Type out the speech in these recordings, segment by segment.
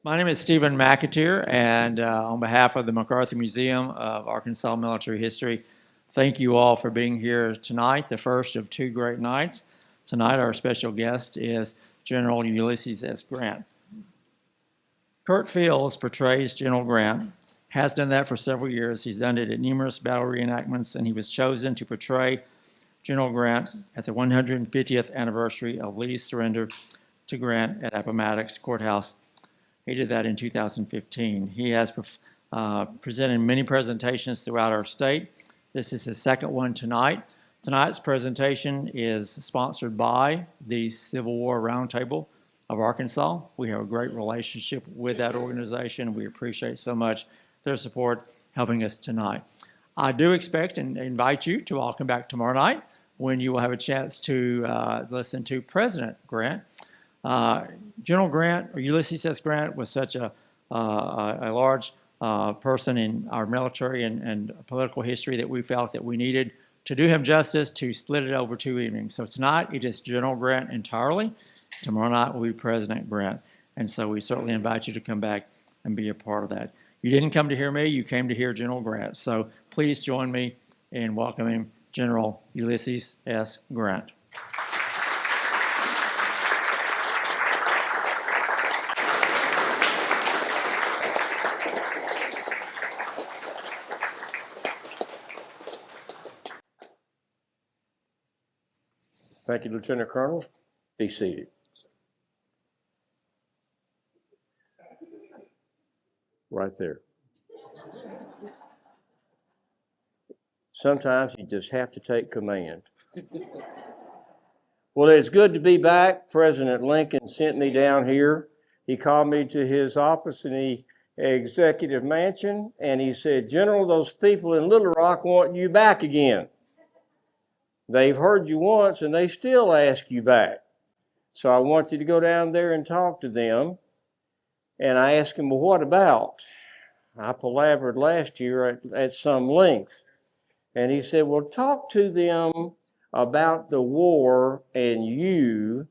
My name is Stephen McAteer, and on behalf of the MacArthur Museum of Arkansas Military History, thank you all for being here tonight, the first of two great nights. Tonight, our special guest is General Ulysses S. Grant. Curt Fields portrays General Grant, has done that for several years. He's done it at numerous battle reenactments, and he was chosen to portray General Grant at the 150th anniversary of Lee's surrender to Grant at Appomattox Courthouse. He did that in 2015. He has presented many presentations throughout our state. This is his second one tonight. Tonight's presentation is sponsored by the Civil War Roundtable of Arkansas. We have a great relationship with that organization. We appreciate so much their support helping us tonight. I do expect and invite you to all come back tomorrow night when you will have a chance to listen to President Grant. General Grant, or Ulysses S. Grant, was such a large person in our military and political history that we felt that we needed to do him justice to split it over 2 evenings. So tonight it is General Grant entirely. Tomorrow night will be President Grant. And so we certainly invite you to come back and be a part of that. You didn't come to hear me, you came to hear General Grant. So please join me in welcoming General Ulysses S. Grant. Thank you, Lieutenant Colonel. Be seated. Right there. Sometimes you just have to take command. Well, it's good to be back. President Lincoln sent me down here. He called me to his office in the executive mansion, and he said, "General, those people in Little Rock want you back again. They've heard you once, and they still ask you back. So I want you to go down there and talk to them." And I asked him, "Well, what about?" I palavered last year at some length. And he said, "Well, talk to them about the war and you."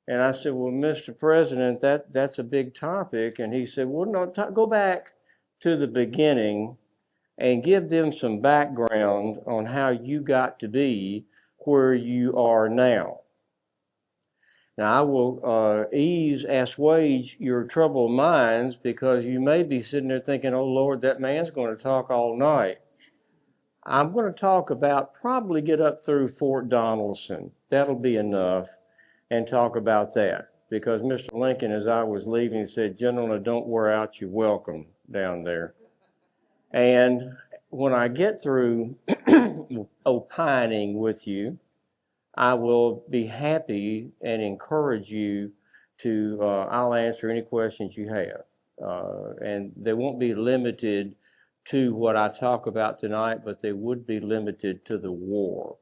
And I said, "Well, Mr. President, that's a big topic." And he said, "Well, no, go back to the beginning and give them some background on how you got to be where you are now. Now, I will assuage your troubled minds, because you may be sitting there thinking, oh, Lord, that man's going to talk all night. I'm going to talk about, probably get up through Fort Donelson. That'll be enough, and talk about that. Because Mr. Lincoln, as I was leaving, said, "General, don't wear out your welcome down there." And when I get through opining with you, I will be happy and encourage you to, I'll answer any questions you have. And they won't be limited to what I talk about tonight, but they would be limited to the war.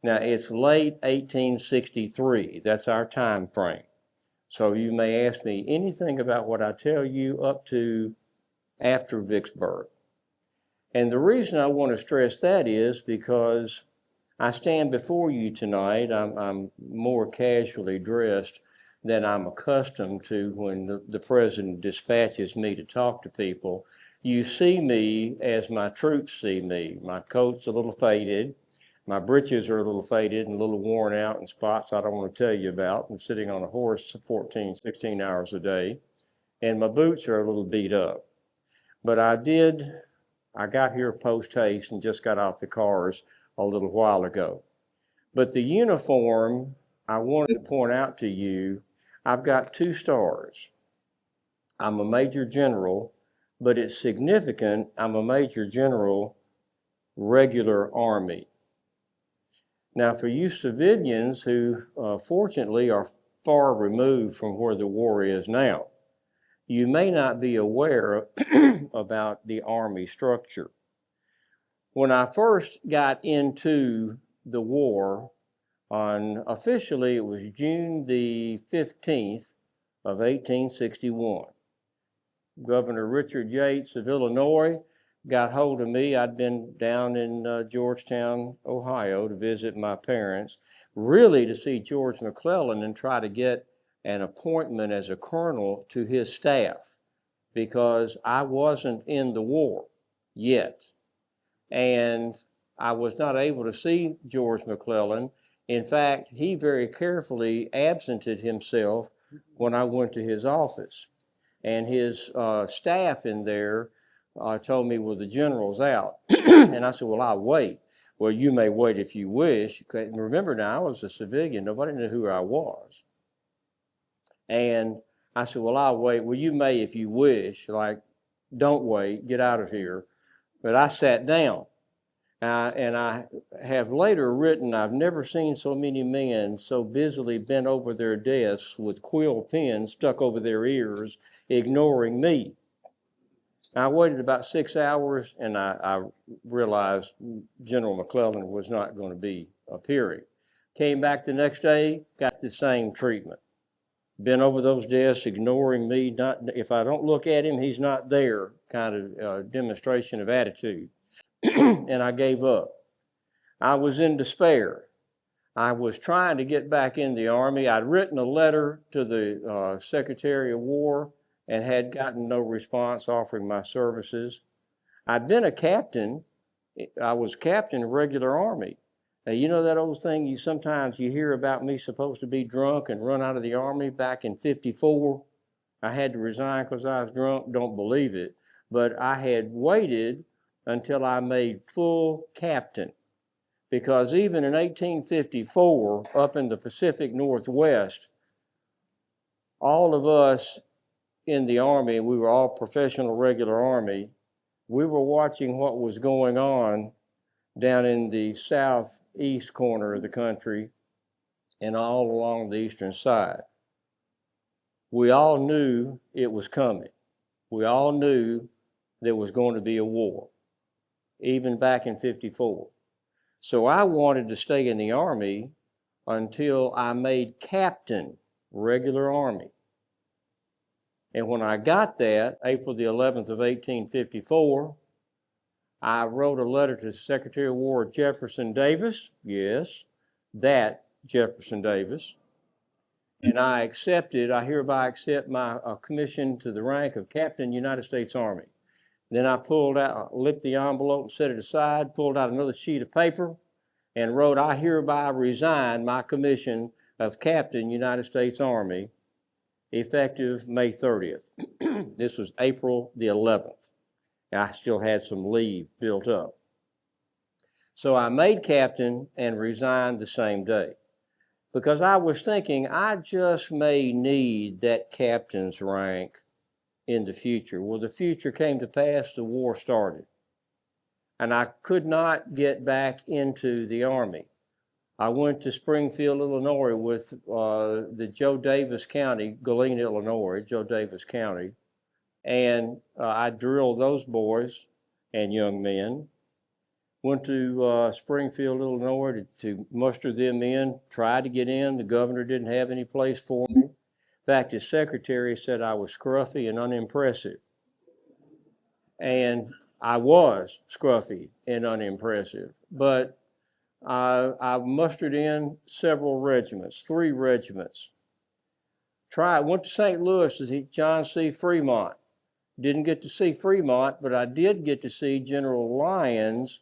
Now, it's late 1863. That's our time frame. So you may ask me anything about what I tell you up to after Vicksburg. And the reason I want to stress that is because I stand before you tonight. I'm more casually dressed than I'm accustomed to when the president dispatches me to talk to people. You see me as my troops see me. My coat's a little faded. My breeches are a little faded and a little worn out in spots I don't want to tell you about. I'm sitting on a horse 14, 16 hours a day. And my boots are a little beat up. But I got here post haste and just got off the cars a little while ago. But the uniform, I wanted to point out to you, I've got 2 stars. I'm a Major General, but it's significant. I'm a Major General, regular Army. Now, for you civilians who fortunately are far removed from where the war is now, you may not be aware about the Army structure. When I first got into the war, officially it was June the 15th of 1861. Governor Richard Yates of Illinois got hold of me. I'd been down in Georgetown, Ohio to visit my parents, really to see George McClellan and try to get an appointment as a colonel to his staff. because I wasn't in the war yet. And I was not able to see George McClellan. In fact, he very carefully absented himself when I went to his office. And his staff in there told me, well, the general's out. And I said, well, I'll wait. Well, you may wait if you wish. Remember now, I was a civilian. Nobody knew who I was. And I said, well, I'll wait. Well, you may if you wish. Like, don't wait. Get out of here. But I sat down. And I have later written, I've never seen so many men so busily bent over their desks with quill pens stuck over their ears, ignoring me. I waited about 6 hours, and I realized General McClellan was not going to be appearing. Came back the next day, got the same treatment. Bent over those desks, ignoring me. Not, if I don't look at him, he's not there, kind of demonstration of attitude. And I gave up. I was in despair. I was trying to get back in the Army. I'd written a letter to the Secretary of War and had gotten no response offering my services. I'd been a captain. I was captain of regular Army. Now, you know that old thing sometimes you hear about me supposed to be drunk and run out of the Army back in '54? I had to resign because I was drunk. Don't believe it. But I had waited until I made full captain. Because even in 1854, up in the Pacific Northwest, all of us in the Army, we were all professional regular Army, we were watching what was going on down in the southeast corner of the country and all along the eastern side. We all knew it was coming. We all knew there was going to be a war, even back in '54. So I wanted to stay in the Army until I made captain, regular Army. And when I got that, April the 11th of 1854, I wrote a letter to Secretary of War Jefferson Davis, yes, that Jefferson Davis, and I hereby accept my commission to the rank of Captain, United States Army. Then I licked the envelope and set it aside, pulled out another sheet of paper, and wrote, I hereby resign my commission of Captain, United States Army, effective May 30th. This was April the 11th. I still had some leave built up. So I made captain and resigned the same day because I was thinking I just may need that captain's rank in the future. Well, the future came to pass, the war started. And I could not get back into the Army. I went to Springfield, Illinois with the Joe Davis County, Galena, Illinois, Joe Davis County. And I drilled those boys and young men. Went to Springfield, Illinois to muster them in, tried to get in. The governor didn't have any place for me. In fact, his secretary said I was scruffy and unimpressive. And I was scruffy and unimpressive, but I mustered in several regiments, 3 regiments. Went to St. Louis to see John C. Fremont. Didn't get to see Fremont, but I did get to see General Lyons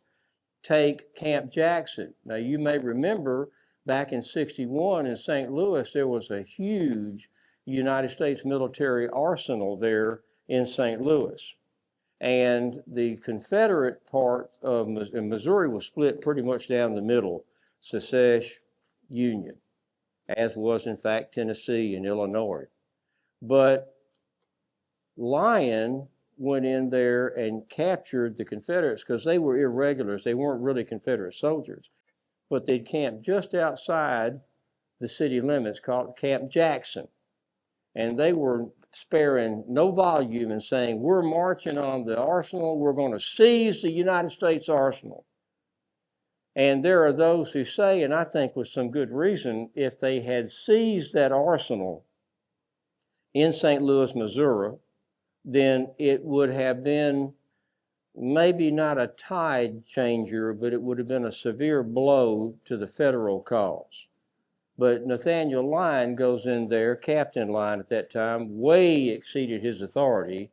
take Camp Jackson. Now, you may remember back in '61 in St. Louis, there was a huge United States military arsenal there in St. Louis. And the Confederate part of Missouri was split pretty much down the middle, Secession, Union, as was in fact Tennessee and Illinois. But Lyon went in there and captured the Confederates because they were irregulars. They weren't really Confederate soldiers, but they'd camped just outside the city limits called Camp Jackson. And they were sparing no volume and saying, we're marching on the arsenal, we're going to seize the United States arsenal. And there are those who say, and I think with some good reason, if they had seized that arsenal in St. Louis, Missouri, then it would have been maybe not a tide changer, but it would have been a severe blow to the federal cause. But Nathaniel Lyon goes in there, Captain Lyon at that time, way exceeded his authority,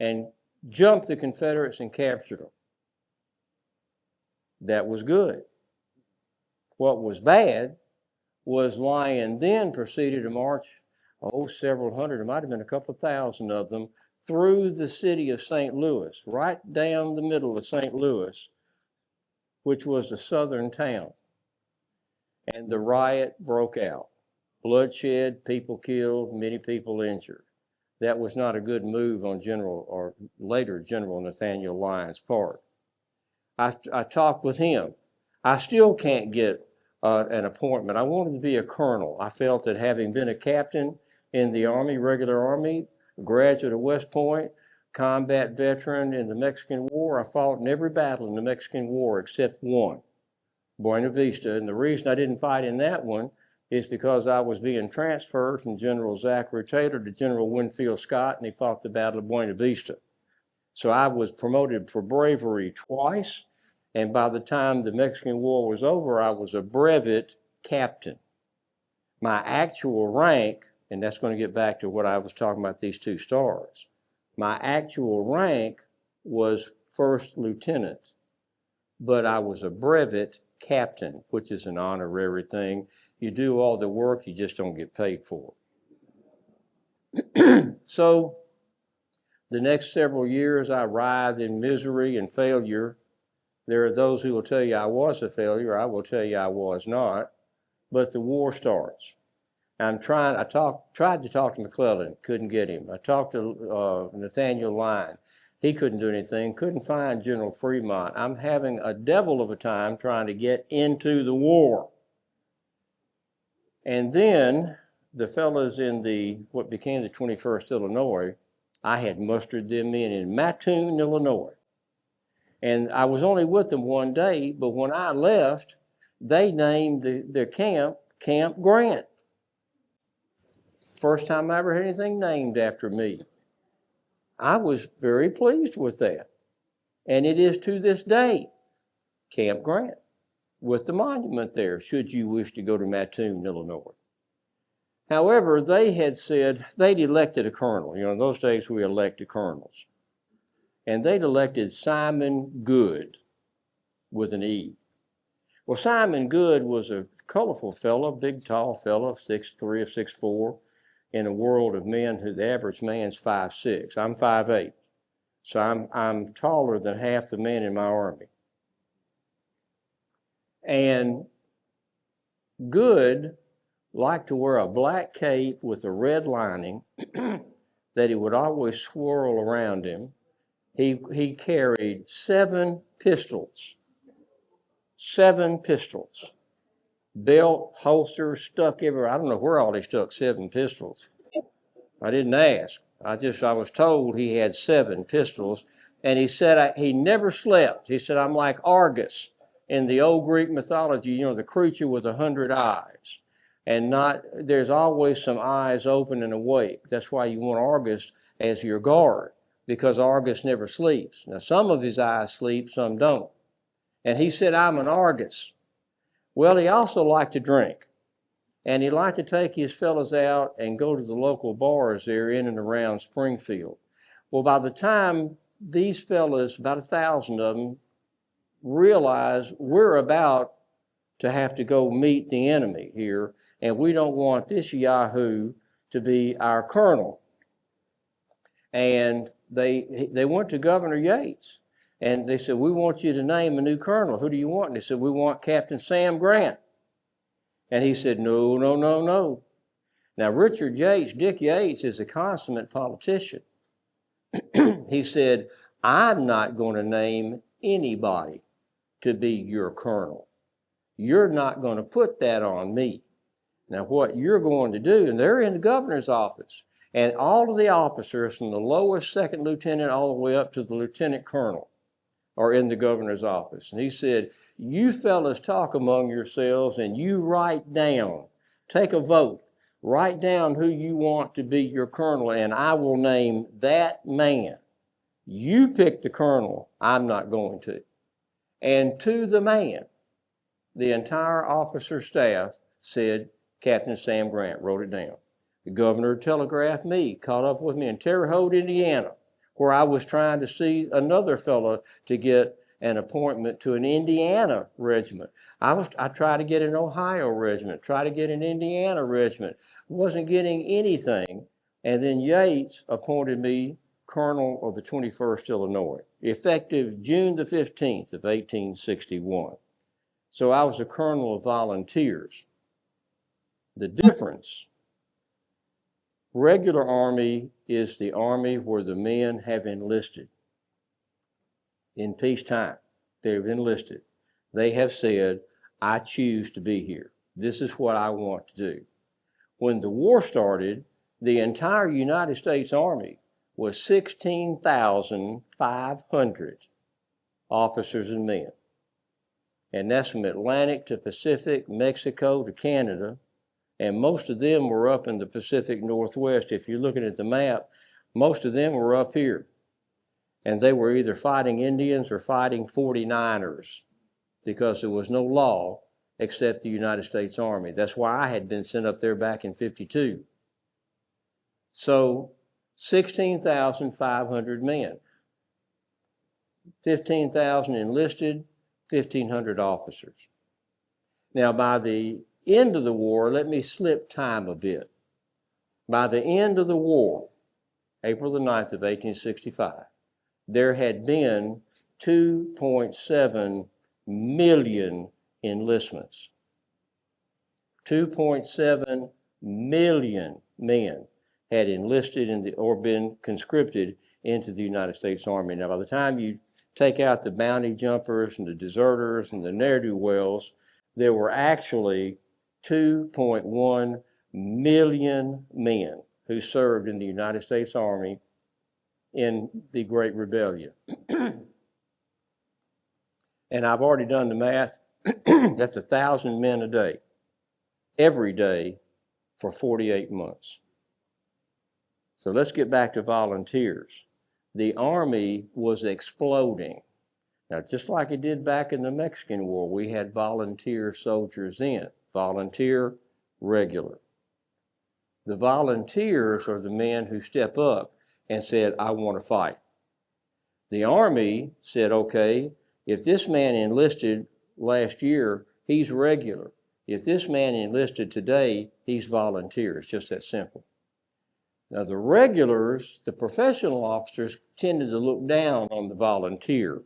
and jumped the Confederates and captured them. That was good. What was bad was Lyon then proceeded to march, several hundred, it might have been a couple of thousand of them, through the city of St. Louis, right down the middle of St. Louis, which was a southern town. And the riot broke out. Bloodshed, people killed, many people injured. That was not a good move on later General Nathaniel Lyon's part. I talked with him. I still can't get an appointment. I wanted to be a colonel. I felt that having been a captain in the Army, regular Army, graduate of West Point, combat veteran in the Mexican War, I fought in every battle in the Mexican War except one, Buena Vista. And the reason I didn't fight in that one is because I was being transferred from General Zachary Taylor to General Winfield Scott, and he fought the Battle of Buena Vista. So I was promoted for bravery twice, and by the time the Mexican War was over, I was a brevet captain. My actual rank, and that's going to get back to what I was talking about, these two stars, my actual rank was first lieutenant, but I was a brevet captain, which is an honorary thing. You do all the work, you just don't get paid for it. So the next several years, I writhed in misery and failure. There are those who will tell you I was a failure. I will tell you I was not. But the war starts. I tried to talk to McClellan, couldn't get him. I talked to Nathaniel Lyon. He couldn't do anything, couldn't find General Fremont. I'm having a devil of a time trying to get into the war. And then the fellas in what became the 21st Illinois, I had mustered them in Mattoon, Illinois. And I was only with them one day, but when I left, they named their camp Camp Grant. First time I ever had anything named after me. I was very pleased with that. And it is to this day, Camp Grant, with the monument there, should you wish to go to Mattoon, Illinois. However, they had said they'd elected a colonel. In those days we elected colonels. And they'd elected Simon Good with an E. Well, Simon Good was a colorful fellow, big, tall fellow, 6'3" or 6'4", in a world of men who the average man's 5'6". I'm 5'8". So I'm taller than half the men in my army. And Good liked to wear a black cape with a red lining that he would always swirl around him. He carried 7 pistols. 7 pistols. Belt, holster, stuck everywhere. I don't know where all he stuck 7 pistols. I didn't ask. I was told he had 7 pistols. And he said he never slept. He said, I'm like Argus in the old Greek mythology, the creature with 100 eyes. And there's always some eyes open and awake. That's why you want Argus as your guard, because Argus never sleeps. Now, some of his eyes sleep, some don't. And he said, I'm an Argus. Well, he also liked to drink. And he liked to take his fellows out and go to the local bars there in and around Springfield. Well, by the time these fellows, about 1,000 of them, realize we're about to have to go meet the enemy here, and we don't want this Yahoo to be our colonel. And they went to Governor Yates, and they said, we want you to name a new colonel. Who do you want? And they said, we want Captain Sam Grant. And he said, no, no, no, no. Now, Dick Yates is a consummate politician. He said, I'm not going to name anybody to be your colonel. You're not going to put that on me. Now, what you're going to do, and they're in the governor's office, and all of the officers from the lowest second lieutenant all the way up to the lieutenant colonel are in the governor's office. And he said, you fellas talk among yourselves and you write down, take a vote, write down who you want to be your colonel, and I will name that man. You pick the colonel, I'm not going to. And to the man, the entire officer staff said, Captain Sam Grant, wrote it down. The governor telegraphed me, caught up with me in Terre Haute, Indiana, where I was trying to see another fellow to get an appointment to an Indiana regiment. I tried to get an Ohio regiment, tried to get an Indiana regiment, wasn't getting anything. And then Yates appointed me Colonel of the 21st Illinois, effective June the 15th of 1861. So I was a colonel of volunteers. The difference, regular Army is the Army where the men have enlisted. In peacetime, they've enlisted. They have said, I choose to be here. This is what I want to do. When the war started, the entire United States Army was 16,500 officers and men. And that's from Atlantic to Pacific, Mexico to Canada. And most of them were up in the Pacific Northwest. If you're looking at the map, most of them were up here. And they were either fighting Indians or fighting 49ers because there was no law except the United States Army. That's why I had been sent up there back in 52. So 16,500 men, 15,000 enlisted, 1,500 officers. Now, by the end of the war, let me slip time a bit. By the end of the war, April the 9th of 1865, there had been 2.7 million enlistments. 2.7 million men had enlisted or been conscripted into the United States Army. Now, by the time you take out the bounty jumpers and the deserters and the ne'er-do-wells, there were actually 2.1 million men who served in the United States Army in the Great Rebellion. And I've already done the math. That's 1,000 men a day, every day for 48 months. So let's get back to volunteers. The Army was exploding. Now, just like it did back in the Mexican War, we had volunteer soldiers in, volunteer, regular. The volunteers are the men who step up and said, I want to fight. The Army said, okay, if this man enlisted last year, he's regular. If this man enlisted today, he's volunteer. It's just that simple. Now, the regulars, the professional officers, tended to look down on the volunteer.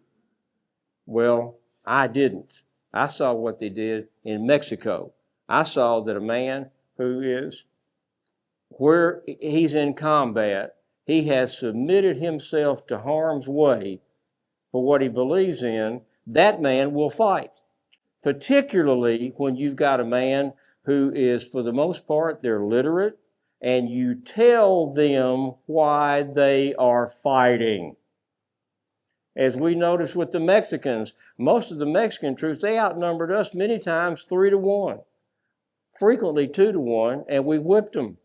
Well, I didn't. I saw what they did in Mexico. I saw that a man who is, where he's in combat, he has submitted himself to harm's way for what he believes in, that man will fight. Particularly when you've got a man who is, for the most part, they're literate, and you tell them why they are fighting. As we noticed with the Mexicans, most of the Mexican troops, they outnumbered us many times 3-1, frequently 2-1, and we whipped them.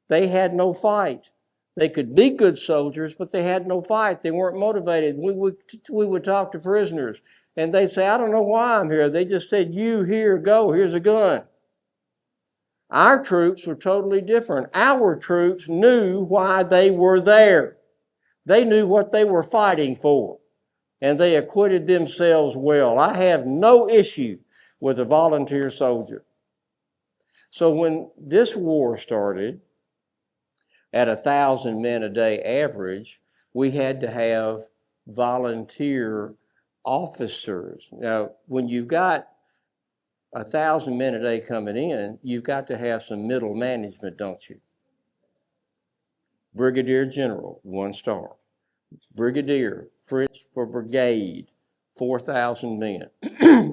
They had no fight. They could be good soldiers, but they had no fight. They weren't motivated. We would talk to prisoners, and they'd say, I don't know why I'm here. They just said, you here, go, here's a gun. Our troops were totally different. Our troops knew why they were there. They knew what they were fighting for, and they acquitted themselves well. I have no issue with a volunteer soldier. So when this war started, at 1,000 men a day average, we had to have volunteer officers. Now, when you've got 1,000 men a day coming in, you've got to have some middle management, don't you? Brigadier General, 1 star. Brigadier, French for brigade, 4,000 men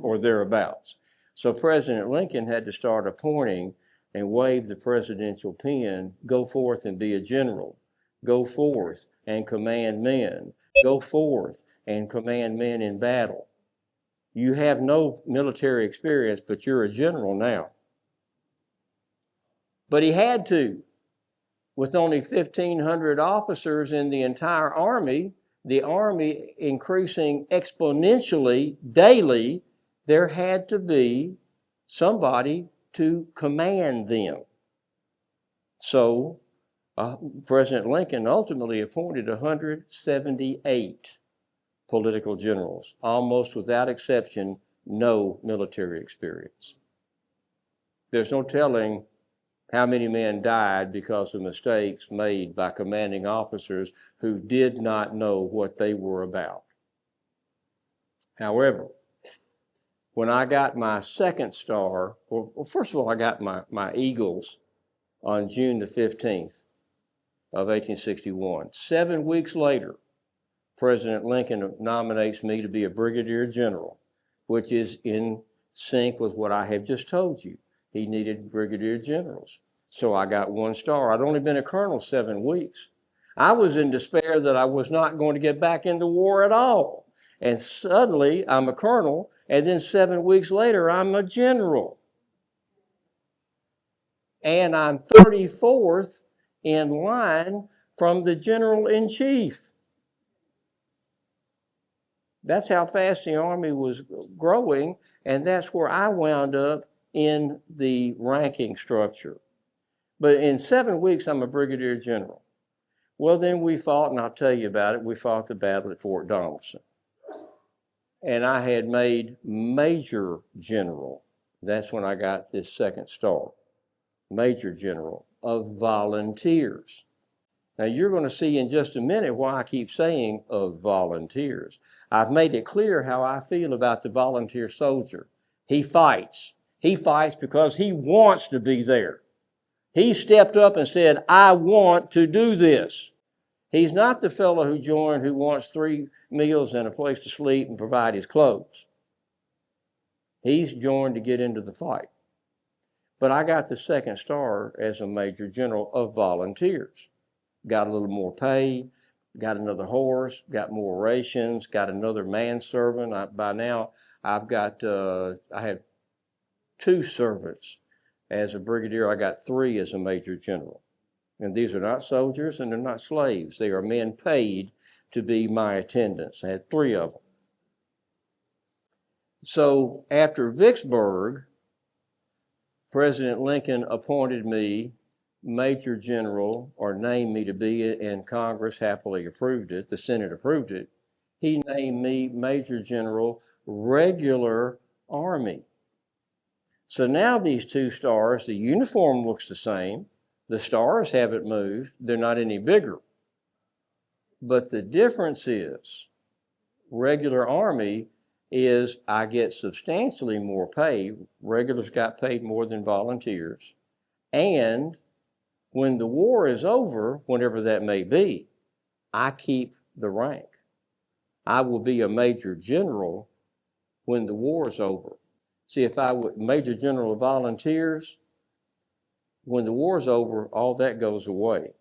or thereabouts. So President Lincoln had to start appointing and wave the presidential pen, go forth and be a general. Go forth and command men. Go forth and command men in battle. You have no military experience, but you're a general now. But he had to. With only 1,500 officers in the entire Army, the Army increasing exponentially daily, there had to be somebody to command them. So President Lincoln ultimately appointed 178 political generals, almost without exception, no military experience. There's no telling how many men died because of mistakes made by commanding officers who did not know what they were about. However, when I got my second star, well, first of all, I got my Eagles on June the 15th of 1861. 7 weeks later, President Lincoln nominates me to be a brigadier general, which is in sync with what I have just told you. He needed brigadier generals. So I got 1 star. I'd only been a colonel 7 weeks. I was in despair that I was not going to get back into war at all. And suddenly I'm a colonel, and then 7 weeks later I'm a general. And I'm 34th in line from the general-in-chief. That's how fast the Army was growing, and that's where I wound up in the ranking structure. But in 7 weeks, I'm a brigadier general. Well, then we fought, and I'll tell you about it. We fought the battle at Fort Donelson. And I had made major general. That's when I got this second star, major general of volunteers. Now, you're going to see in just a minute why I keep saying of volunteers. I've made it clear how I feel about the volunteer soldier. He fights. He fights because he wants to be there. He stepped up and said, I want to do this. He's not the fellow who joined who wants 3 meals and a place to sleep and provide his clothes. He's joined to get into the fight. But I got the second star as a major general of volunteers. Got a little more pay, got another horse, got more rations, got another manservant. By now, I've got, I have 2 servants. As a brigadier, I got 3 as a major general. And these are not soldiers and they're not slaves. They are men paid to be my attendants. I had 3 of them. So after Vicksburg, President Lincoln appointed me major general, or named me to be it, and Congress happily approved it. The Senate approved it. He named me major general, regular Army. So now these 2 stars, the uniform looks the same. The stars haven't moved. They're not any bigger. But the difference is, regular Army is I get substantially more pay. Regulars got paid more than volunteers. And when the war is over, whenever that may be, I keep the rank. I will be a major general when the war is over. See, if I were major general of volunteers, when the war's over, all that goes away.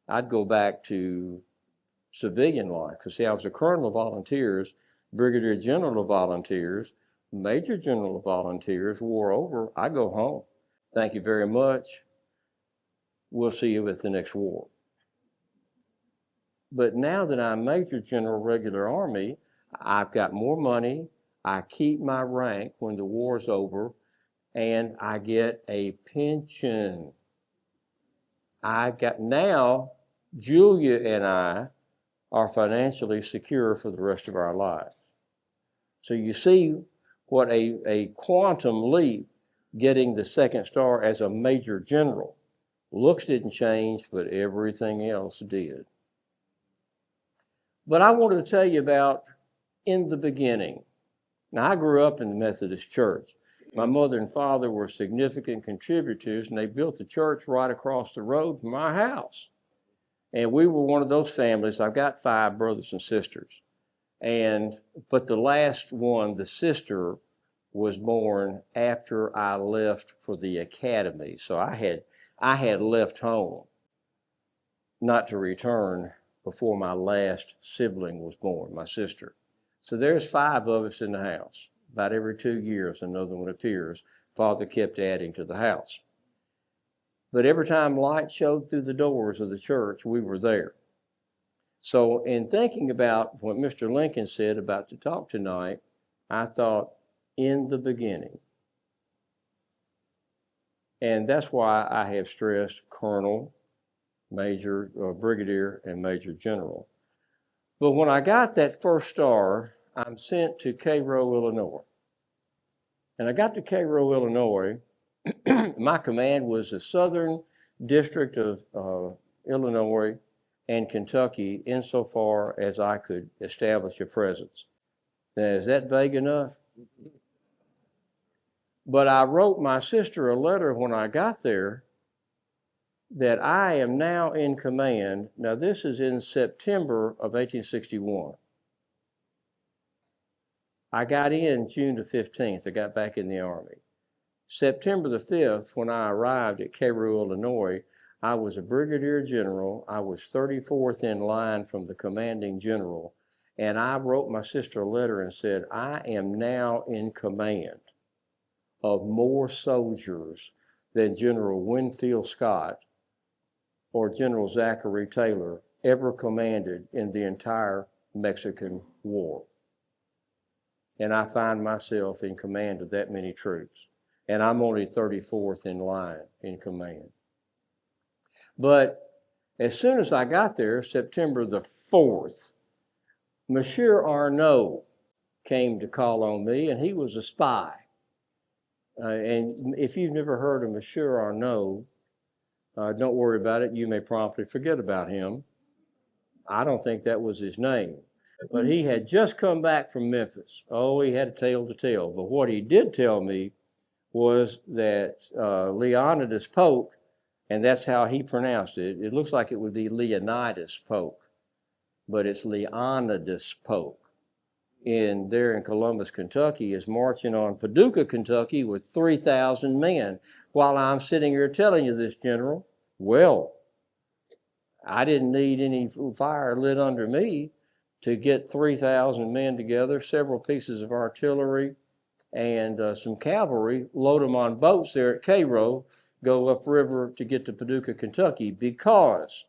I'd go back to civilian life. Because see, I was a colonel of volunteers, brigadier general of volunteers, major general of volunteers. War over, I go home. Thank you very much. We'll see you at the next war. But now that I'm Major General Regular Army, I've got more money, I keep my rank when the war's over, and I get a pension. Now, Julia and I are financially secure for the rest of our lives. So you see what a quantum leap getting the second star as a major general. Looks didn't change, but everything else did. But I wanted to tell you about in the beginning. Now, I grew up in the Methodist Church. My mother and father were significant contributors, and they built the church right across the road from our house. And we were one of those families. I've got 5 brothers and sisters. But the last one, the sister, was born after I left for the academy. So I had left home not to return before my last sibling was born, my sister. So there's 5 of us in the house. About every 2 years, another one appears. Father kept adding to the house. But every time light showed through the doors of the church, we were there. So in thinking about what Mr. Lincoln said about to talk tonight, I thought, in the beginning. And that's why I have stressed colonel, major, brigadier, and major general. But when I got that first star, I'm sent to Cairo, Illinois. And I got to Cairo, Illinois. My command was the Southern District of Illinois and Kentucky insofar as I could establish a presence. Now, is that vague enough? But I wrote my sister a letter when I got there that I am now in command. Now, this is in September of 1861. I got in June the 15th. I got back in the Army. September the 5th, when I arrived at Cairo, Illinois, I was a brigadier general. I was 34th in line from the commanding general. And I wrote my sister a letter and said, I am now in command of more soldiers than General Winfield Scott or General Zachary Taylor ever commanded in the entire Mexican War. And I find myself in command of that many troops. And I'm only 34th in line in command. But as soon as I got there, September the 4th, Monsieur Arnaud came to call on me, and he was a spy. And if you've never heard of Monsieur Arnaud, don't worry about it. You may promptly forget about him. I don't think that was his name. But he had just come back from Memphis. Oh, he had a tale to tell. But what he did tell me was that Leonidas Polk, and that's how he pronounced it. It looks like it would be Leonidas Polk, but it's Leonidas Polk. There in Columbus, Kentucky, is marching on Paducah, Kentucky with 3,000 men. While I'm sitting here telling you this, General, well, I didn't need any fire lit under me to get 3,000 men together, several pieces of artillery, and some cavalry, load them on boats there at Cairo, go upriver to get to Paducah, Kentucky, because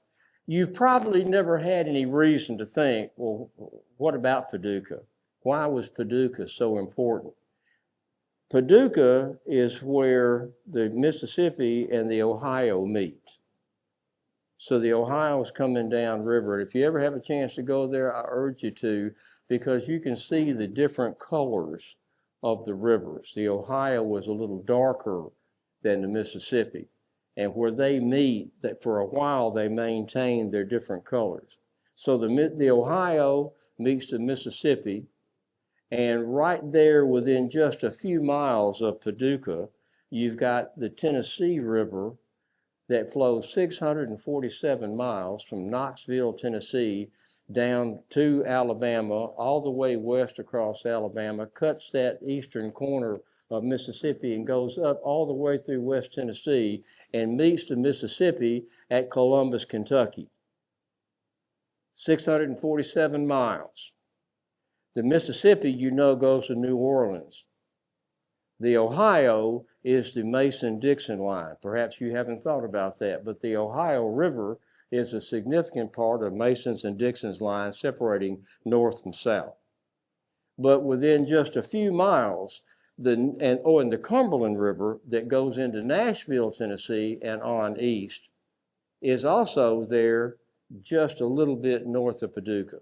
you've probably never had any reason to think, well, what about Paducah? Why was Paducah so important? Paducah is where the Mississippi and the Ohio meet. So the Ohio is coming down river. If you ever have a chance to go there, I urge you to, because you can see the different colors of the rivers. The Ohio was a little darker than the Mississippi. And where they meet, that for a while they maintain their different colors. So the Ohio meets the Mississippi, and right there within just a few miles of Paducah, you've got the Tennessee River that flows 647 miles from Knoxville, Tennessee, down to Alabama, all the way west across Alabama, cuts that eastern corner of Mississippi and goes up all the way through West Tennessee and meets the Mississippi at Columbus, Kentucky. 647 miles. The Mississippi, you know, goes to New Orleans. The Ohio is the Mason-Dixon line. Perhaps you haven't thought about that, but the Ohio River is a significant part of Mason's and Dixon's line separating north and south. But within just a few miles, and the Cumberland River that goes into Nashville, Tennessee, and on east is also there just a little bit north of Paducah.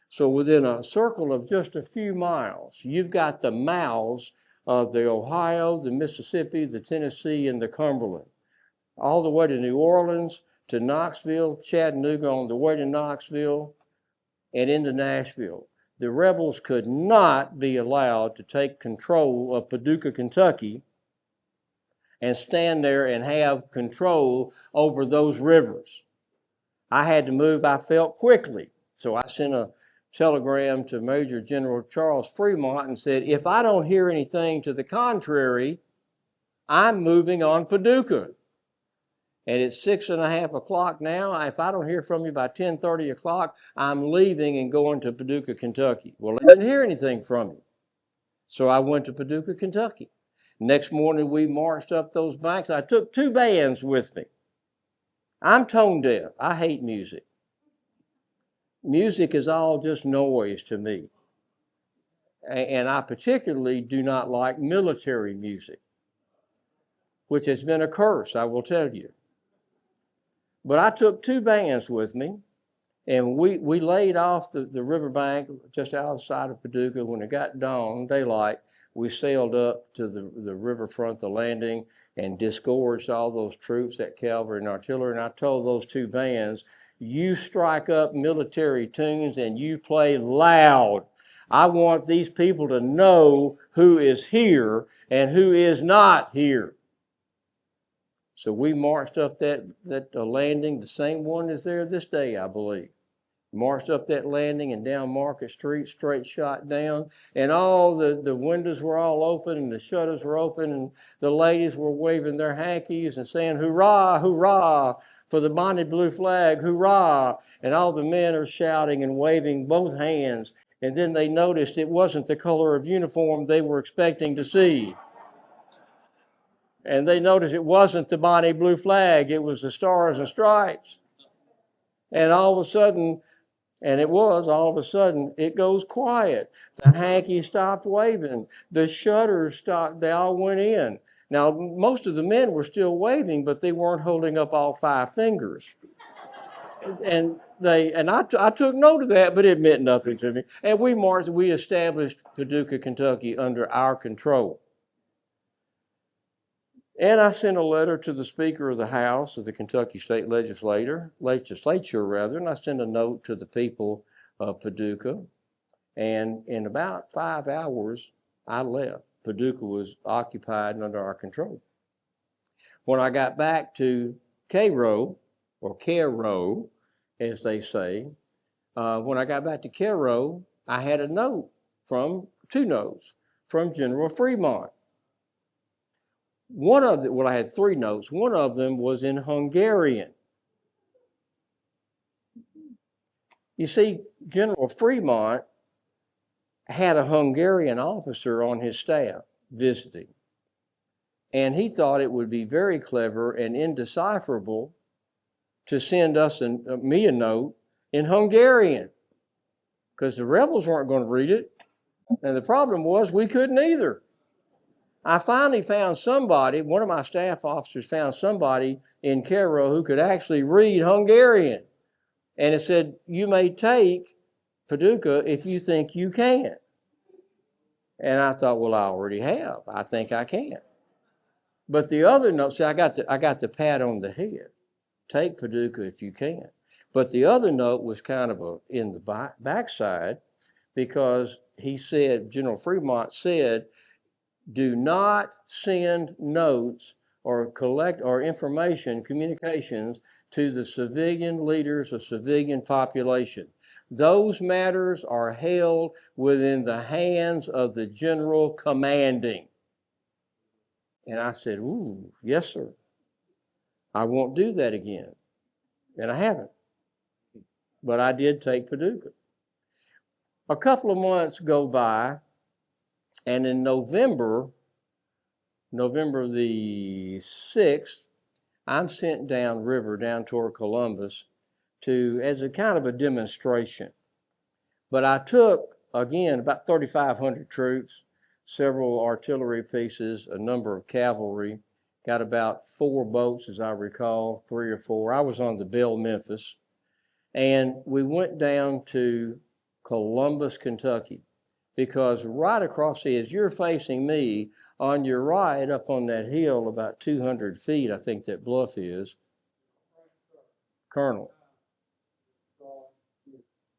So within a circle of just a few miles, you've got the mouths of the Ohio, the Mississippi, the Tennessee, and the Cumberland, all the way to New Orleans, to Knoxville, Chattanooga on the way to Knoxville, and into Nashville. The rebels could not be allowed to take control of Paducah, Kentucky, and stand there and have control over those rivers. I had to move, I felt, quickly. So I sent a telegram to Major General Charles Fremont and said, if I don't hear anything to the contrary, I'm moving on Paducah. And it's 6:30 o'clock now. If I don't hear from you by 10:30 o'clock, I'm leaving and going to Paducah, Kentucky. Well, I didn't hear anything from you. So I went to Paducah, Kentucky. Next morning, we marched up those banks. I took 2 bands with me. I'm tone deaf. I hate music. Music is all just noise to me. And I particularly do not like military music, which has been a curse, I will tell you. But I took 2 bands with me, and we laid off the riverbank just outside of Paducah. When it got dawn, daylight, we sailed up to the riverfront, the landing, and disgorged all those troops, that cavalry and artillery. And I told those 2 bands, you strike up military tunes and you play loud. I want these people to know who is here and who is not here. So we marched up that landing, the same one is there this day, I believe. Marched up that landing and down Market Street, straight shot down, and all the windows were all open and the shutters were open, and the ladies were waving their hankies and saying, hurrah, hurrah, for the bonnie blue flag, hurrah. And all the men are shouting and waving both hands. And then they noticed it wasn't the color of uniform they were expecting to see. And they noticed it wasn't the bonnie blue flag, it was the stars and stripes. And all of a sudden, all of a sudden, it goes quiet. The hanky stopped waving. The shutters stopped. They all went in. Now, most of the men were still waving, but they weren't holding up all 5 fingers. And I took note of that, but it meant nothing to me. And we established Paducah, Kentucky under our control. And I sent a letter to the Speaker of the House of the Kentucky State Legislature, and I sent a note to the people of Paducah. And in about 5 hours, I left. Paducah was occupied and under our control. When I got back to Cairo, or Cairo, as they say, when I got back to Cairo, I had 2 notes from General Fremont. I had 3 notes. One of them was in Hungarian. You see, General Fremont had a Hungarian officer on his staff visiting, and he thought it would be very clever and indecipherable to send me a note in Hungarian, because the rebels weren't going to read it, and the problem was we couldn't either. I finally found somebody, one of my staff officers found somebody in Cairo who could actually read Hungarian. And it said, you may take Paducah if you think you can. And I thought, well, I already have. I think I can. But the other note, see, I got the pat on the head. Take Paducah if you can. But the other note was kind of in the backside, because General Fremont said, do not send notes or communications to the civilian leaders of civilian population. Those matters are held within the hands of the general commanding. And I said, ooh, yes, sir. I won't do that again. And I haven't. But I did take Paducah. A couple of months go by, and in November the 6th, I'm sent downriver, down toward Columbus, as a kind of a demonstration. But I took, again, about 3,500 troops, several artillery pieces, a number of cavalry, got about 4 boats, as I recall, 3 or 4. I was on the Belle Memphis, and we went down to Columbus, Kentucky, because right across as you're facing me, on your right, up on that hill, about 200 feet, I think that bluff is, Colonel.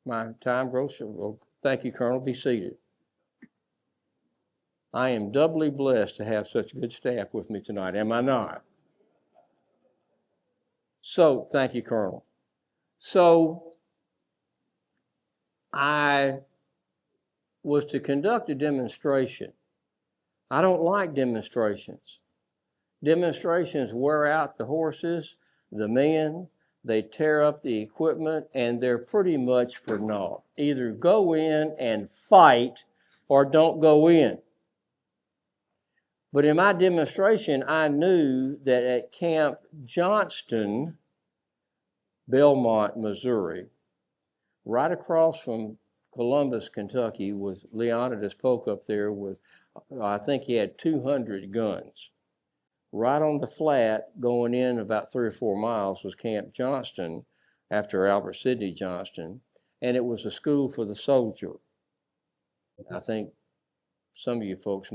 My time grows short. Well, thank you, Colonel. Be seated. I am doubly blessed to have such good staff with me tonight, am I not? So, thank you, Colonel. So, I was to conduct a demonstration. I don't like demonstrations. Demonstrations wear out the horses, the men, they tear up the equipment, and they're pretty much for naught. Either go in and fight or don't go in. But in my demonstration, I knew that at Camp Johnston, Belmont, Missouri, right across from Columbus, Kentucky, was Leonidas Polk up there with, I think he had 200 guns. Right on the flat, going in about 3 or 4 miles, was Camp Johnston, after Albert Sidney Johnston, and it was a school for the soldier. I think some of you folks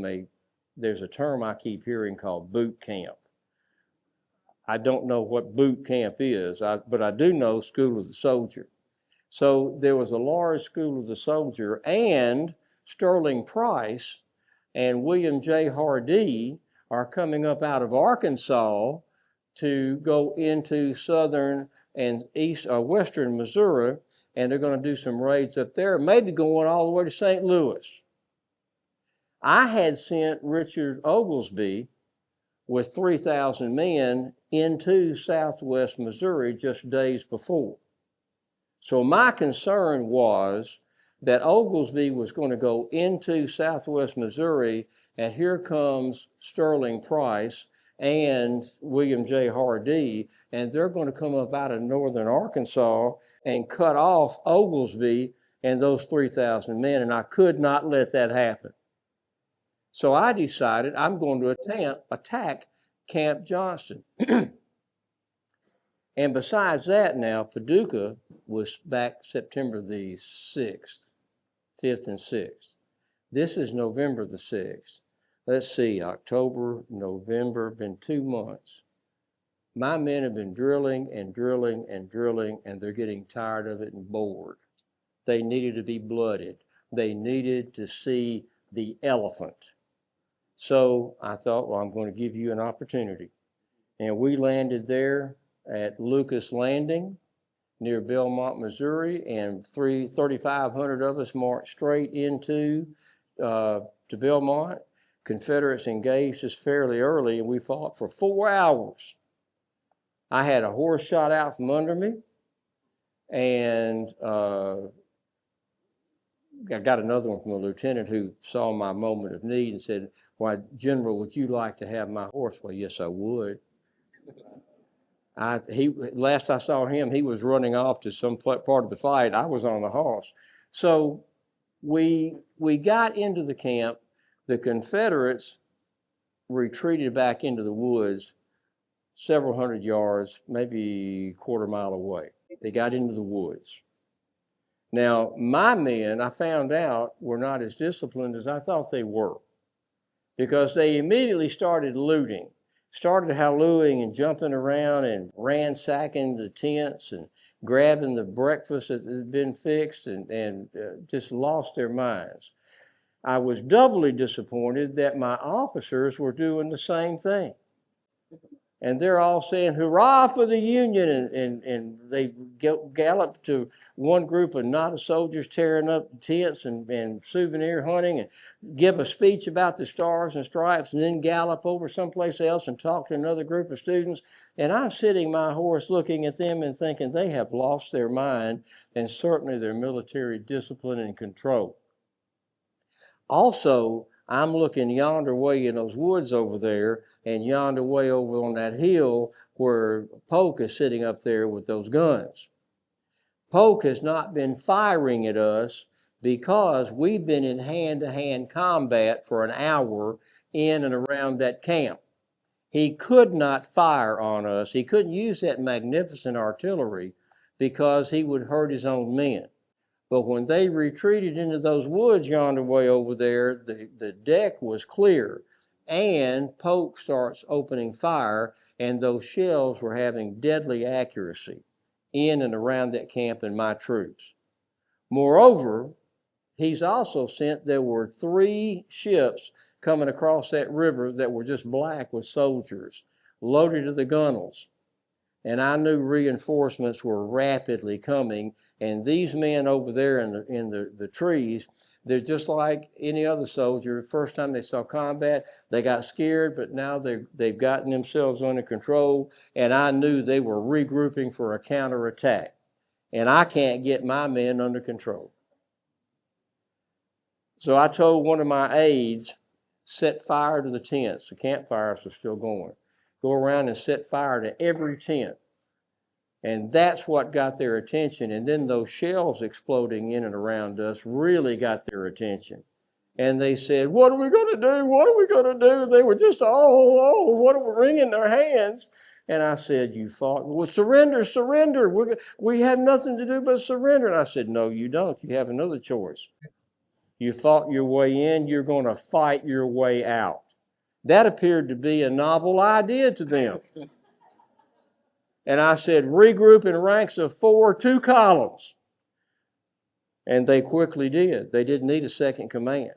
there's a term I keep hearing called boot camp. I don't know what boot camp is, but I do know School of the Soldier. So there was a large School of the Soldier, and Sterling Price and William J. Hardee are coming up out of Arkansas to go into southern and western Missouri, and they're going to do some raids up there, maybe going all the way to St. Louis. I had sent Richard Oglesby with 3,000 men into southwest Missouri just days before. So my concern was that Oglesby was going to go into southwest Missouri, and here comes Sterling Price and William J. Hardee, and they're going to come up out of northern Arkansas and cut off Oglesby and those 3,000 men, and I could not let that happen. So I decided I'm going to attack Camp Johnston. And besides that, now, Paducah was back September the 6th, 5th and 6th. This is November the 6th. Let's see, October, November, been 2 months. My men have been drilling and drilling and drilling, and they're getting tired of it and bored. They needed to be blooded. They needed to see the elephant. So I thought, well, I'm going to give you an opportunity. And we landed there at Lucas Landing near Belmont, Missouri, and 3,500 of us marched straight into to Belmont. Confederates engaged us fairly early, and we fought for 4 hours. I had a horse shot out from under me, and I got another one from a lieutenant who saw my moment of need and said, "Why, General, would you like to have my horse?" Well, yes, I would. Last I saw him, he was running off to some part of the fight. I was on the horse. So we got into the camp. The Confederates retreated back into the woods several hundred yards, maybe a quarter mile away. They got into the woods. Now, my men, I found out, were not as disciplined as I thought they were, because they immediately started looting. Started hallooing and jumping around and ransacking the tents and grabbing the breakfast that had been fixed, and just lost their minds. I was doubly disappointed that my officers were doing the same thing. And they're all saying, "Hurrah for the Union," and they galloped to one group of not soldiers tearing up tents and souvenir hunting, and give a speech about the Stars and Stripes, and then gallop over someplace else and talk to another group of students. And I'm sitting my horse looking at them and thinking they have lost their mind, and certainly their military discipline and control. Also, I'm looking yonder way in those woods over there, and yonder way over on that hill where Polk is sitting up there with those guns. Polk has not been firing at us because we've been in hand-to-hand combat for an hour in and around that camp. He could not fire on us. He couldn't use that magnificent artillery because he would hurt his own men. But when they retreated into those woods yonder way over there, the deck was clear, and Polk starts opening fire, and those shells were having deadly accuracy in and around that camp and my troops. Moreover, he's also there were 3 ships coming across that river that were just black with soldiers, loaded to the gunwales. And I knew reinforcements were rapidly coming. And these men over there in the trees, they're just like any other soldier. First time they saw combat, they got scared, but now they've gotten themselves under control. And I knew they were regrouping for a counterattack. And I can't get my men under control. So I told one of my aides, set fire to the tents. The campfires were still going. Go around and set fire to every tent. And that's what got their attention. And then those shells exploding in and around us really got their attention. And they said, what are we going to do? What are we going to do? They were just, what are we wringing their hands? And I said, you fought, well, surrender, surrender. We have nothing to do but surrender. And I said, no, you don't. You have another choice. You fought your way in, you're going to fight your way out. That appeared to be a novel idea to them. And I said, regroup in ranks of 4, 2 columns. And they quickly did. They didn't need a second command.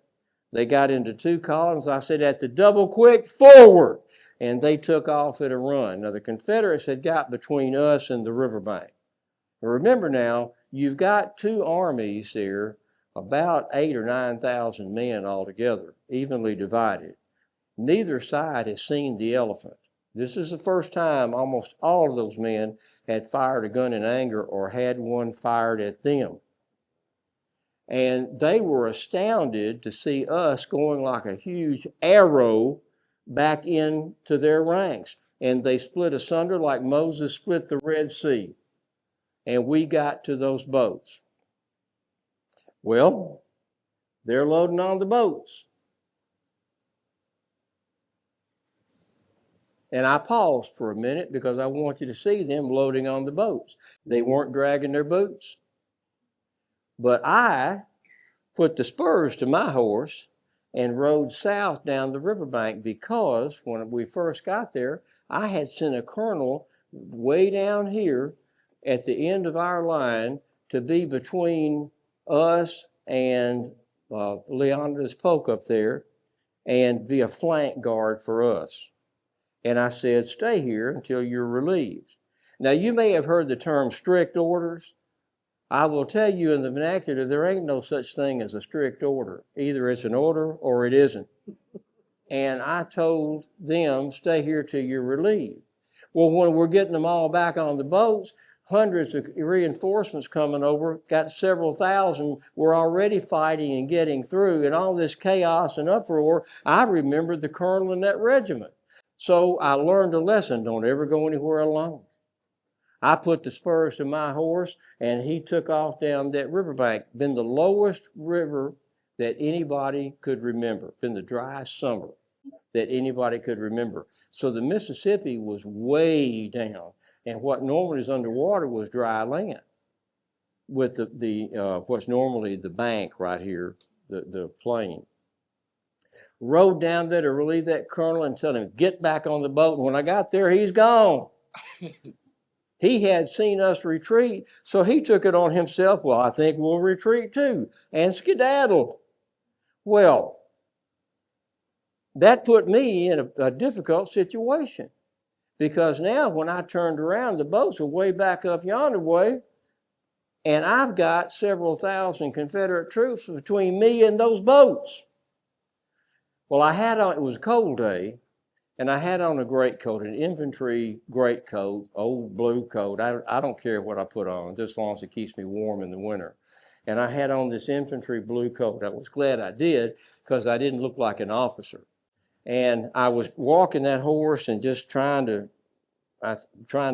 They got into 2 columns. I said, at the double quick, forward. And they took off at a run. Now, the Confederates had got between us and the riverbank. Remember now, you've got 2 armies here, about 8,000 or 9,000 men altogether, evenly divided. Neither side has seen the elephant. This is the first time almost all of those men had fired a gun in anger or had one fired at them. And they were astounded to see us going like a huge arrow back into their ranks. And they split asunder like Moses split the Red Sea. And we got to those boats. Well, they're loading on the boats. And I paused for a minute because I want you to see them loading on the boats. They weren't dragging their boots. But I put the spurs to my horse and rode south down the riverbank because when we first got there, I had sent a colonel way down here at the end of our line to be between us and Leonidas Polk up there and be a flank guard for us. And I said, stay here until you're relieved. Now, you may have heard the term strict orders. I will tell you in the vernacular, there ain't no such thing as a strict order. Either it's an order or it isn't. And I told them, stay here till you're relieved. Well, when we're getting them all back on the boats, hundreds of reinforcements coming over, got several thousand, were already fighting and getting through, and all this chaos and uproar, I remembered the colonel in that regiment. So I learned a lesson, don't ever go anywhere alone. I put the spurs to my horse, and he took off down that riverbank. Been the lowest river that anybody could remember. Been the driest summer that anybody could remember. So the Mississippi was way down, and what normally is underwater was dry land with what's normally the bank right here, the plain. Rode down there to relieve that colonel and tell him, get back on the boat. And when I got there, he's gone. He had seen us retreat, so he took it on himself. Well, I think we'll retreat too, and skedaddled. Well, that put me in a difficult situation because now when I turned around, the boats are way back up yonder way, and I've got several thousand Confederate troops between me and those boats. Well, it was a cold day, and I had on a greatcoat, an infantry greatcoat, old blue coat. I don't care what I put on, just as long as it keeps me warm in the winter. And I had on this infantry blue coat. I was glad I did because I didn't look like an officer. And I was walking that horse and just trying to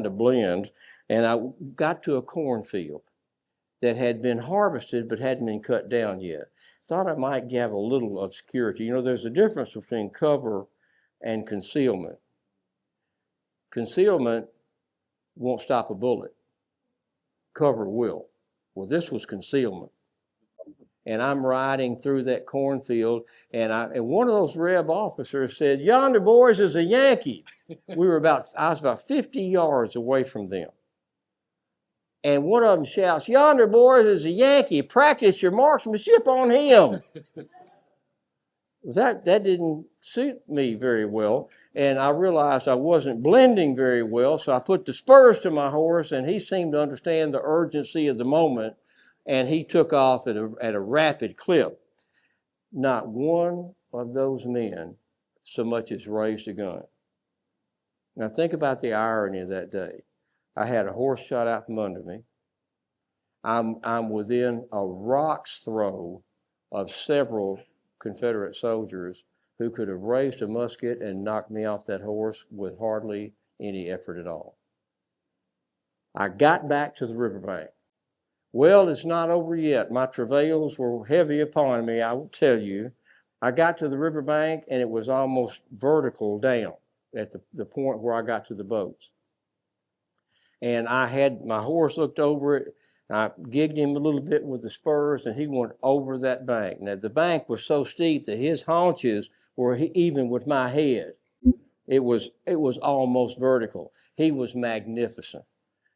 blend. And I got to a cornfield that had been harvested but hadn't been cut down yet. Thought I might have a little obscurity. You know, there's a difference between cover and concealment. Concealment won't stop a bullet. Cover will. Well, this was concealment. And I'm riding through that cornfield, and one of those Reb officers said, yonder, boys, is a Yankee. I was about 50 yards away from them. And one of them shouts, yonder, boys, is a Yankee. Practice your marksmanship on him. That didn't suit me very well, and I realized I wasn't blending very well, so I put the spurs to my horse, and he seemed to understand the urgency of the moment, and he took off at a rapid clip. Not one of those men so much as raised a gun. Now think about the irony of that day. I had a horse shot out from under me. I'm within a rock's throw of several Confederate soldiers who could have raised a musket and knocked me off that horse with hardly any effort at all. I got back to the riverbank. Well, it's not over yet. My travails were heavy upon me, I will tell you. I got to the riverbank and it was almost vertical down at the point where I got to the boats. And I had my horse looked over it. I gigged him a little bit with the spurs, and he went over that bank. Now, the bank was so steep that his haunches were even with my head. It was almost vertical. He was magnificent.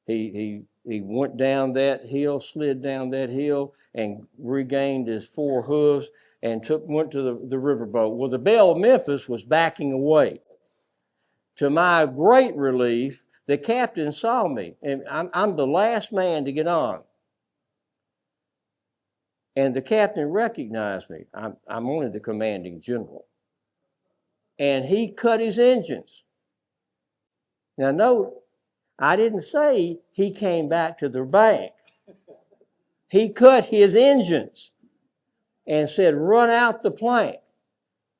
He went down that hill, slid down that hill, and regained his four hooves and went to the riverboat. Well, the Belle of Memphis was backing away. To my great relief, the captain saw me, and I'm the last man to get on. And the captain recognized me. I'm only the commanding general. And he cut his engines. Now, note, I didn't say he came back to the bank. He cut his engines and said, run out the plank.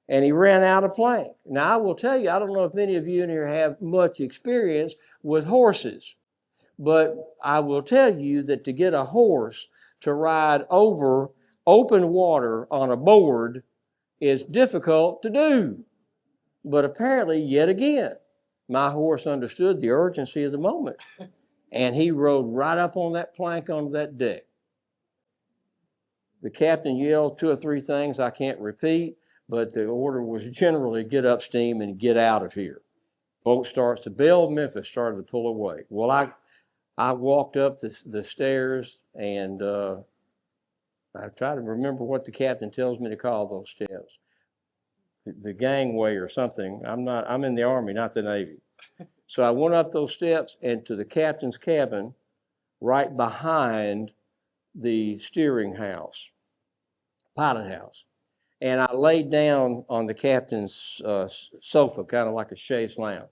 And he ran out of plank. Now, I will tell you, I don't know if any of you in here have much experience with horses, but I will tell you that to get a horse to ride over open water on a board is difficult to do. But apparently, yet again, my horse understood the urgency of the moment, and he rode right up on that plank onto that deck. The captain yelled 2 or 3 things I can't repeat, but the order was generally get up steam and get out of here. Boat starts, the Belle of Memphis started to pull away. Well, I walked up the stairs, and I try to remember what the captain tells me to call those steps. The gangway or something. I'm in the Army, not the Navy. So I went up those steps and to the captain's cabin right behind the steering house, pilot house. And I laid down on the captain's sofa, kind of like a chaise lounge.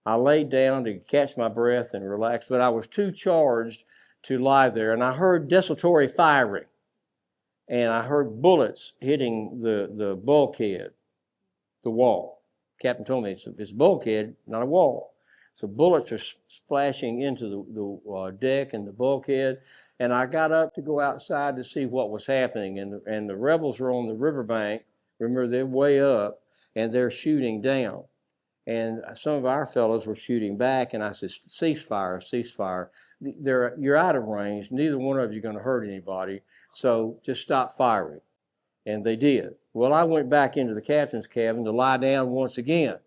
I laid down to catch my breath and relax, but I was too charged to lie there. And I heard desultory firing, and I heard bullets hitting the bulkhead, the wall. Captain told me it's a bulkhead, not a wall. So bullets are splashing into the deck and the bulkhead. And I got up to go outside to see what was happening. And the rebels were on the riverbank. Remember, they're way up, and they're shooting down. And some of our fellows were shooting back, and I said, ceasefire, ceasefire. You're out of range. Neither one of you are going to hurt anybody, so just stop firing. And they did. Well, I went back into the captain's cabin to lie down once again.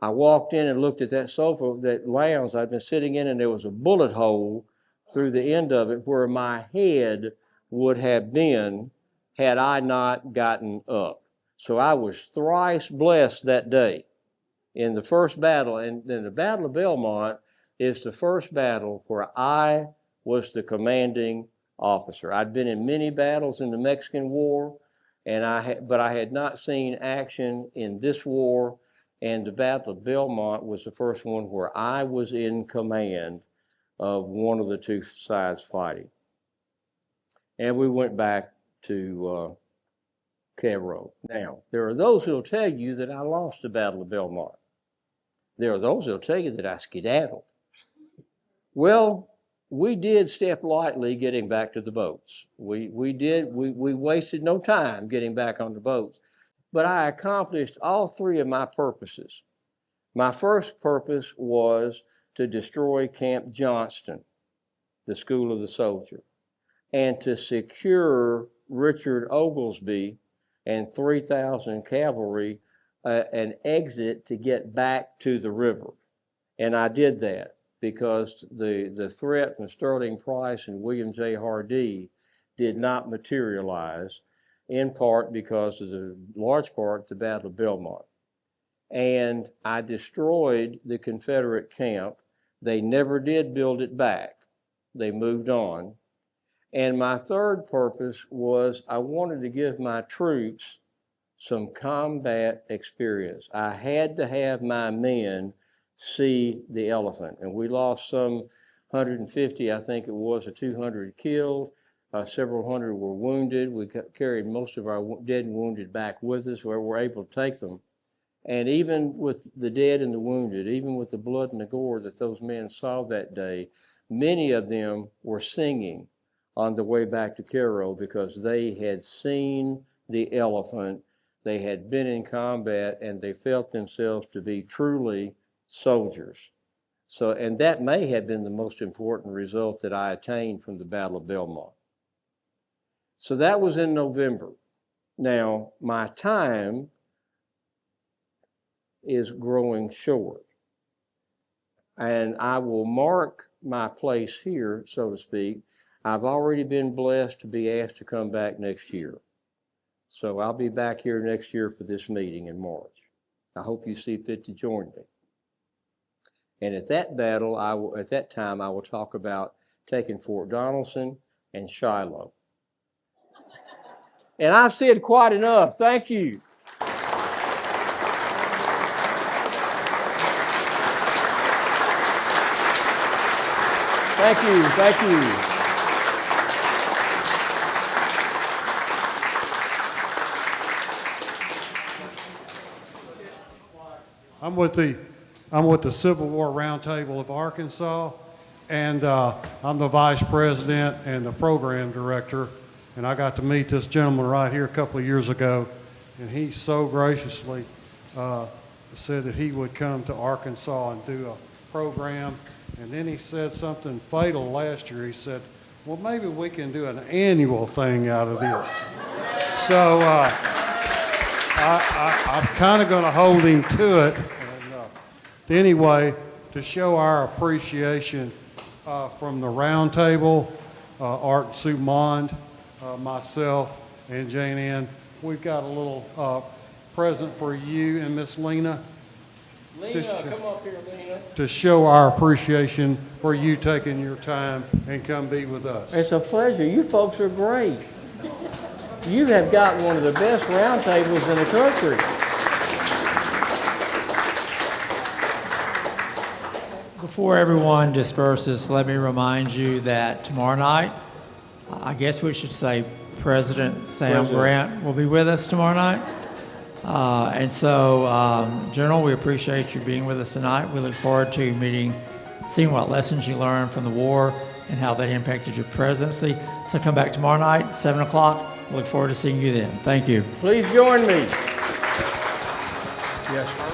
I walked in and looked at that sofa, that lounge I'd been sitting in, and there was a bullet hole through the end of it where my head would have been had I not gotten up. So I was thrice blessed that day in the first battle. And then the Battle of Belmont is the first battle where I was the commanding officer. I'd been in many battles in the Mexican War, but I had not seen action in this war. And the Battle of Belmont was the first one where I was in command of one of the two sides fighting. And we went back to Cairo. Now, there are those who will tell you that I lost the Battle of Belmont. There are those who will tell you that I skedaddled. Well, we did step lightly getting back to the boats. We wasted no time getting back on the boats. But I accomplished all 3 of my purposes. My first purpose was to destroy Camp Johnston, the School of the Soldier, and to secure Richard Oglesby and 3,000 cavalry an exit to get back to the river. And I did that because the threat from Sterling Price and William J. Hardee did not materialize, in part because of the large part the Battle of Belmont. And I destroyed the Confederate camp. They never did build it back. They moved on. And my third purpose was I wanted to give my troops some combat experience. I had to have my men see the elephant. And we lost some 150, I think it was, or 200 killed. Several hundred were wounded. We carried most of our dead and wounded back with us where we were able to take them. And even with the dead and the wounded, even with the blood and the gore that those men saw that day, many of them were singing on the way back to Cairo because they had seen the elephant They had been in combat and they felt themselves to be truly soldiers. So, and that may have been the most important result that I attained from the Battle of Belmont. So that was in November. Now, my time is growing short. And I will mark my place here, so to speak. I've already been blessed to be asked to come back next year. So I'll be back here next year for this meeting in March. I hope you see fit to join me. And at that battle, at that time, I will talk about taking Fort Donelson and Shiloh. And I've said quite enough. Thank you. Thank you. Thank you. I'm with the Civil War Roundtable of Arkansas, and I'm the vice president and the program director. And I got to meet this gentleman right here a couple of years ago, and he so graciously said that he would come to Arkansas and do a program. And then he said something fatal last year. He said, well, maybe we can do an annual thing out of this. So I'm kind of going to hold him to it. And, anyway, to show our appreciation from the round table, Art Sumond, myself, and Jane Ann, we've got a little present for you and Miss Lena. Lena, come up here, Lena. To show our appreciation for you taking your time and come be with us. It's a pleasure. You folks are great. You have got one of the best roundtables in the country. Before everyone disperses, let me remind you that tomorrow night, I guess we should say President Sam Grant will be with us tomorrow night. General, we appreciate you being with us tonight. We look forward to seeing what lessons you learned from the war and how that impacted your presidency. So come back tomorrow night, 7 o'clock. We look forward to seeing you then. Thank you. Please join me. Yes, sir.